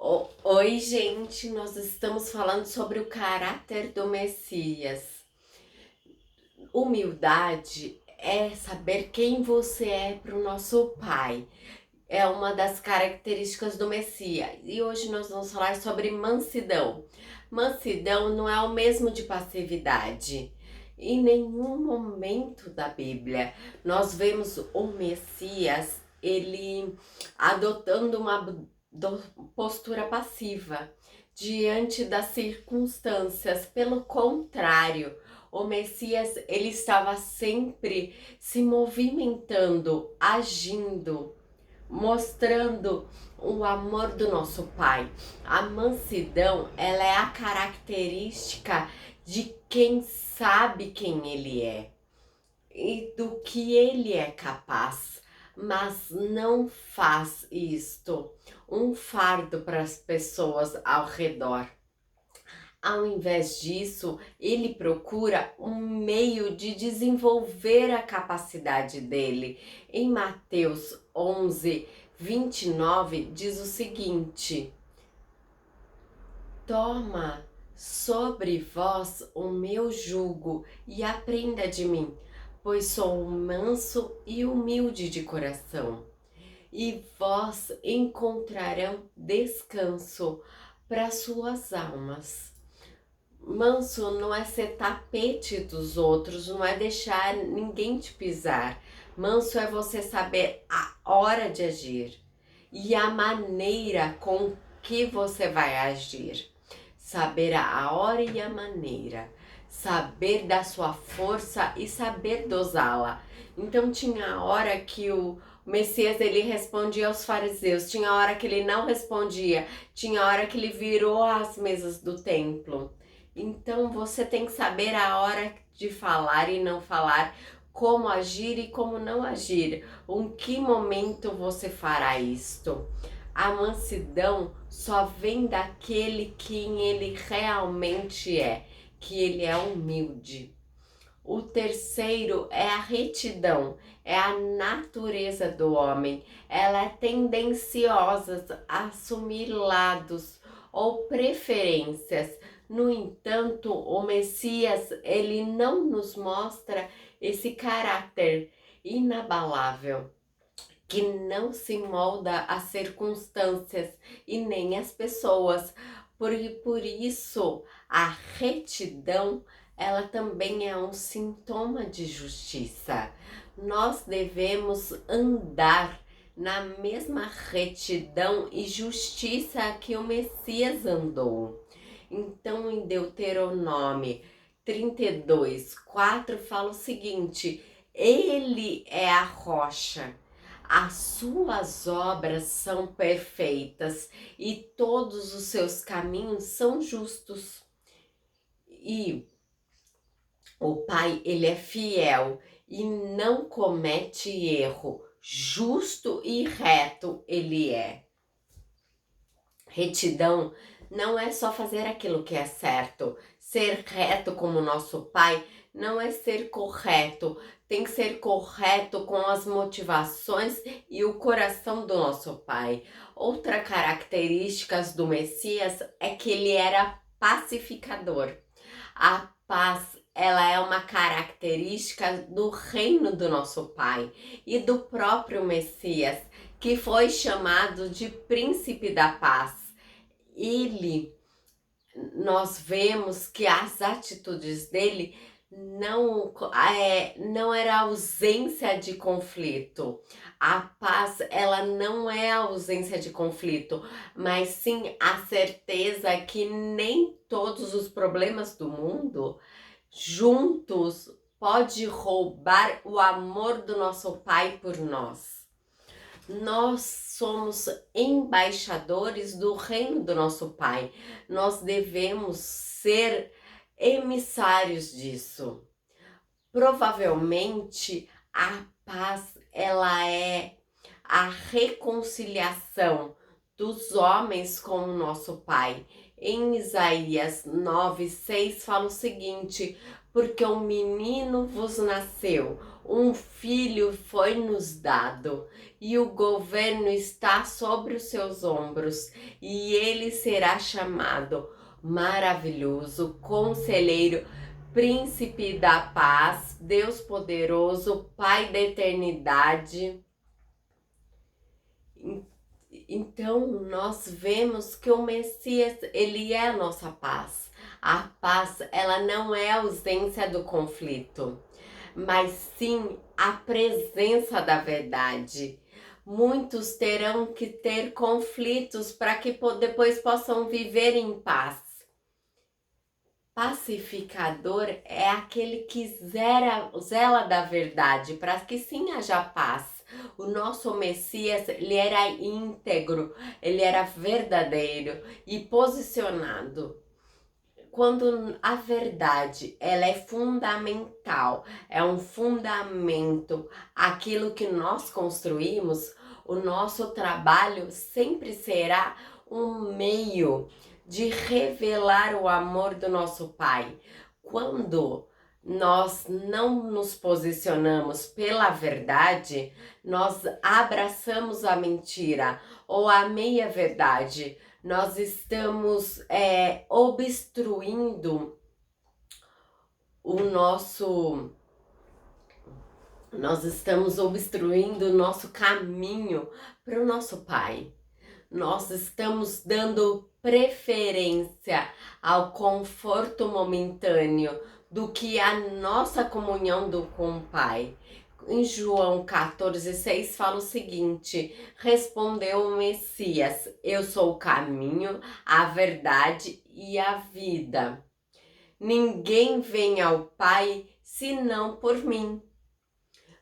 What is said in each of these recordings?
Oi, gente, nós estamos falando sobre o caráter do Messias. Humildade é saber quem você é para o nosso Pai. É uma das características do Messias. E hoje nós vamos falar sobre mansidão. Mansidão não é o mesmo de passividade. Em nenhum momento da Bíblia nós vemos o Messias ele adotando uma postura passiva diante das circunstâncias. Pelo contrário, o Messias ele estava sempre se movimentando, agindo, mostrando o amor do nosso Pai. A mansidão, ela é a característica de quem sabe quem ele é e do que ele é capaz, mas não faz isto um fardo para as pessoas ao redor. Ao invés disso, ele procura um meio de desenvolver a capacidade dele. Em Mateus 11:29 diz o seguinte: Toma sobre vós o meu jugo e aprenda de mim, pois sou manso e humilde de coração, e vós encontrarão descanso para suas almas. Manso não é ser tapete dos outros, não é deixar ninguém te pisar. Manso é você saber a hora de agir e a maneira com que você vai agir. Saber a hora e a maneira. Saber da sua força e saber dosá-la. Então tinha a hora que o Messias ele respondia aos fariseus, tinha a hora que ele não respondia, tinha a hora que ele virou as mesas do templo. Então você tem que saber a hora de falar e não falar, como agir e como não agir, em que momento você fará isto. A mansidão só vem daquele quem ele realmente é, que ele é humilde. O terceiro é a retidão, é a natureza do homem. Ela é tendenciosa a assumir lados ou preferências. No entanto, o Messias, ele não nos mostra esse caráter inabalável, que não se molda às circunstâncias e nem às pessoas. Por isso, a retidão, ela também é um sintoma de justiça. Nós devemos andar na mesma retidão e justiça que o Messias andou. Então, em Deuteronômio 32:4 fala o seguinte: Ele é a rocha, as suas obras são perfeitas e todos os seus caminhos são justos. E o Pai, ele é fiel e não comete erro, justo e reto ele é. Retidão não é só fazer aquilo que é certo. Ser reto como nosso Pai não é ser correto. Tem que ser correto com as motivações e o coração do nosso Pai. Outra característica do Messias é que ele era pacificador. A paz, ela é uma característica do reino do nosso Pai e do próprio Messias, que foi chamado de Príncipe da Paz. Nós vemos que as atitudes dele não era ausência de conflito. A paz, ela não é ausência de conflito, mas sim a certeza que nem todos os problemas do mundo juntos pode roubar o amor do nosso Pai por nós. Nós somos embaixadores do reino do nosso Pai. Nós devemos ser emissários disso. Provavelmente a paz, ela é a reconciliação dos homens com o nosso Pai. Em Isaías 9:6 fala o seguinte: porque um menino vos nasceu, Um filho foi nos dado, e o governo está sobre os seus ombros, e ele será chamado Maravilhoso, Conselheiro, Príncipe da Paz, Deus Poderoso, Pai da Eternidade. Então, nós vemos que o Messias, ele é a nossa paz. A paz, ela não é a ausência do conflito, mas sim a presença da verdade. Muitos terão que ter conflitos para que depois possam viver em paz. Pacificador é aquele que zela da verdade, para que sim haja paz. O nosso Messias, ele era íntegro, ele era verdadeiro e posicionado. Quando a verdade, ela é fundamental, é um fundamento, aquilo que nós construímos, o nosso trabalho sempre será um meio de revelar o amor do nosso Pai. Quando nós não nos posicionamos pela verdade, nós abraçamos a mentira ou a meia-verdade. Nós estamos obstruindo o nosso caminho para o nosso Pai. Nós estamos dando preferência ao conforto momentâneo do que a nossa comunhão com o Pai. Em João 14,6 fala o seguinte: respondeu o Messias, eu sou o caminho, a verdade e a vida. Ninguém vem ao Pai senão por mim.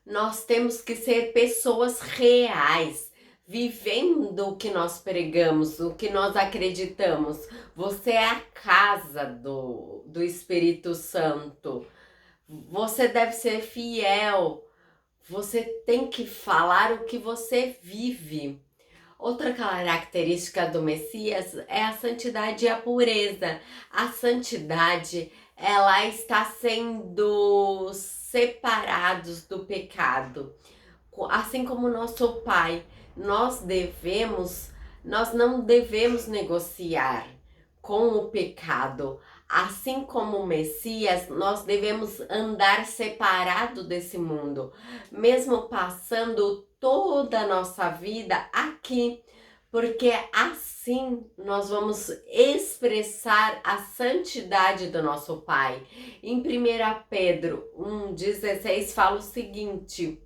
Nós temos que ser pessoas reais, vivendo o que nós pregamos, o que nós acreditamos. Você é a casa do Espírito Santo. Você deve ser fiel. Você tem que falar o que você vive. Outra característica do Messias é a santidade e a pureza. A santidade, ela está sendo separados do pecado. Assim como nosso Pai, nós não devemos negociar com o pecado. Assim como o Messias, nós devemos andar separado desse mundo, mesmo passando toda a nossa vida aqui, porque assim nós vamos expressar a santidade do nosso Pai. Em 1 Pedro 1,16 fala o seguinte: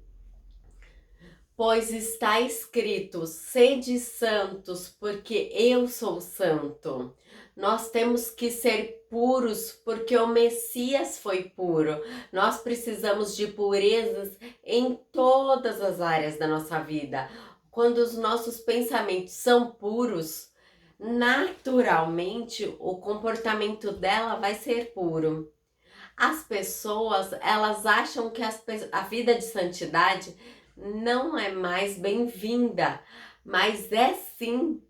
pois está escrito, sede santos, porque eu sou santo. Nós temos que ser puros, porque o Messias foi puro. Nós precisamos de purezas em todas as áreas da nossa vida. Quando os nossos pensamentos são puros, naturalmente o comportamento dela vai ser puro. As pessoas, elas acham que a vida de santidade não é mais bem-vinda, mas é sim,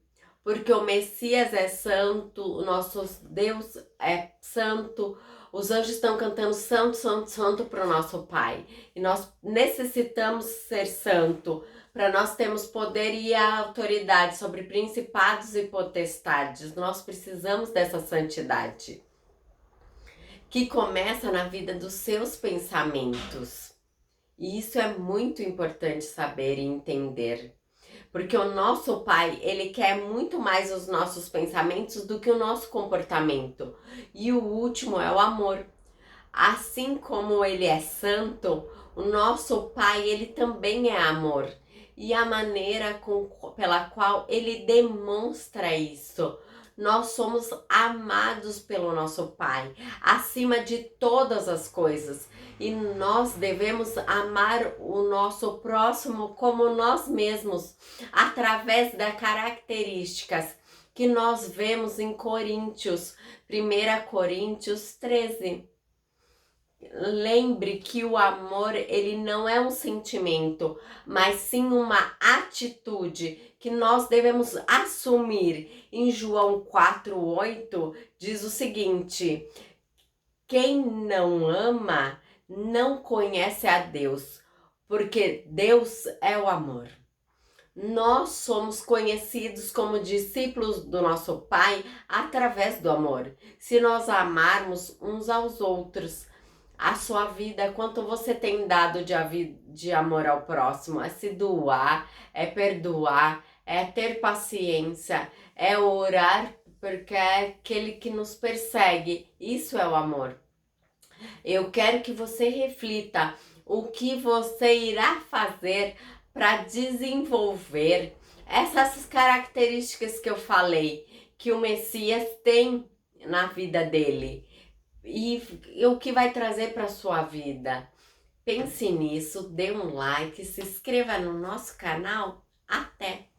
porque o Messias é santo, o nosso Deus é santo, os anjos estão cantando santo, santo, santo para o nosso Pai, e nós necessitamos ser santo, para nós termos poder e a autoridade sobre principados e potestades. Nós precisamos dessa santidade, que começa na vida dos seus pensamentos. E isso é muito importante saber e entender. Porque o nosso Pai, ele quer muito mais os nossos pensamentos do que o nosso comportamento. E o último é o amor. Assim como ele é santo, o nosso Pai, ele também é amor. E a maneira pela qual ele demonstra isso. Nós somos amados pelo nosso Pai, acima de todas as coisas. E nós devemos amar o nosso próximo como nós mesmos, através das características que nós vemos em Coríntios, 1 Coríntios 13. Lembre que o amor, ele não é um sentimento, mas sim uma atitude que nós devemos assumir. Em João 4,8 diz o seguinte: quem não ama não conhece a Deus, porque Deus é o amor. Nós somos conhecidos como discípulos do nosso Pai através do amor. Se nós amarmos uns aos outros, a sua vida, quanto você tem dado de amor ao próximo, é se doar, é perdoar, é ter paciência, é orar porque é aquele que nos persegue. Isso é o amor. Eu quero que você reflita o que você irá fazer para desenvolver essas características que eu falei, que o Messias tem na vida dele e o que vai trazer para sua vida. Pense nisso, dê um like, se inscreva no nosso canal. Até!